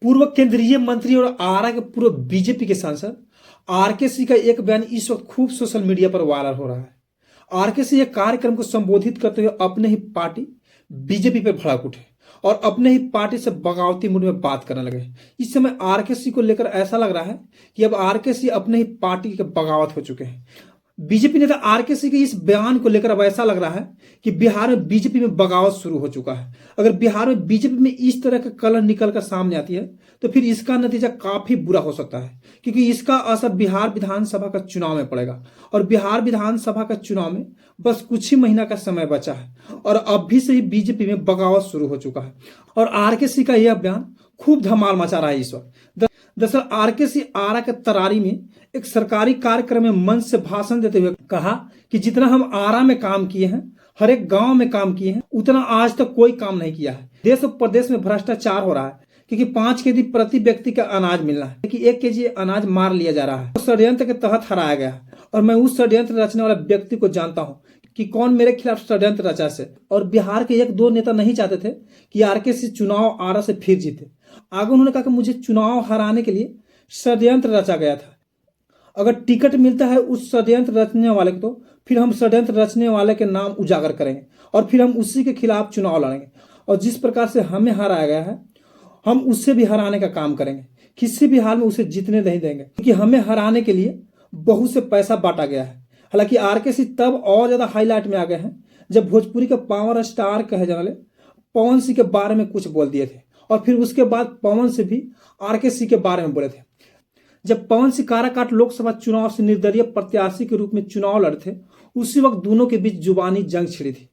पूर्व केंद्रीय मंत्री और आरा के पूर्व बीजेपी के सांसद आरके सिंह का एक बयान इस वक्त खूब सोशल मीडिया पर वायरल हो रहा है। आरके सिंह एक कार्यक्रम को संबोधित करते हुए अपने ही पार्टी बीजेपी पर भड़क उठे और अपने ही पार्टी से बगावती मूड में बात करने लगे। इस समय आरके सिंह को लेकर ऐसा लग रहा है कि अब आरके सिंह अपने ही पार्टी के बगावत हो चुके हैं। बीजेपी नेता आरके सिंह के इस बयान को लेकर अब ऐसा लग रहा है कि बिहार में बीजेपी में बगावत शुरू हो चुका है। अगर बिहार में बीजेपी में इस तरह का कलर निकल कर सामने आती है तो फिर इसका नतीजा काफी बुरा हो सकता है, क्योंकि इसका असर बिहार विधानसभा का चुनाव में पड़ेगा और बिहार विधानसभा का चुनाव में बस कुछ ही महीना का समय बचा है और अब भी से ही बीजेपी में बगावत शुरू हो चुका है। और आरके सिंह का यह बयान खूब धमाल मचा रहा है इस वक्त। दरअसल आरके सिंह आरा के तरारी में एक सरकारी कार्यक्रम में मंच से भाषण देते हुए कहा कि जितना हम आरा में काम किए हैं, हर एक गांव में काम किए हैं, उतना आज तक कोई काम नहीं किया है। देश और प्रदेश में भ्रष्टाचार हो रहा है क्योंकि 5 केजी प्रति व्यक्ति का अनाज मिलना है कि 1 केजी अनाज मार लिया जा रहा है। तो षड्यंत्र के तहत हराया गया है और मैं उस षड्यंत्र रचने वाले व्यक्ति को जानता हूँ कि कौन मेरे खिलाफ षड्यंत्र रचा से। और बिहार के 1-2 नेता नहीं चाहते थे कि आरके सिंह चुनाव आरा से फिर जीते। आगे उन्होंने कहा कि मुझे चुनाव हराने के लिए षड्यंत्र रचा गया था। अगर टिकट मिलता है उस षड्यंत्र रचने वाले को तो फिर हम षड्यंत्र रचने वाले के नाम उजागर करेंगे और फिर हम उसी के खिलाफ चुनाव लड़ेंगे और जिस प्रकार से हमें हराया गया है हम उससे भी हराने का काम करेंगे। किसी भी हाल में उसे जीतने नहीं देंगे क्योंकि हमें हराने के लिए बहुत से पैसा बांटा गया है। हालांकि आरके सिंह तब और ज्यादा हाईलाइट में आ गए हैं जब भोजपुरी का पावर स्टार कहे जाने वाले पवन सिंह के बारे में कुछ बोल दिए थे और फिर उसके बाद पवन सिंह भी आरके सिंह के बारे में बोले थे। जब पवन सिंह काराकाट लोकसभा चुनाव से निर्दलीय प्रत्याशी के रूप में चुनाव लड़े थे, उसी वक्त दोनों के बीच जुबानी जंग छिड़ी थी।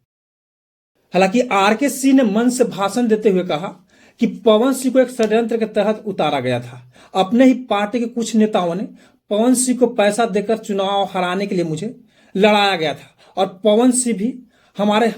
हालांकि आरके सिंह ने मंच से भाषण देते हुए कहा कि पवन सिंह को एक षड्यंत्र के तहत उतारा गया था। अपने ही पार्टी के कुछ नेताओं ने पवन सिंह को पैसा देकर चुनाव हराने के लिए मुझे लड़ाया गया था और पवन सिंह भी हमारे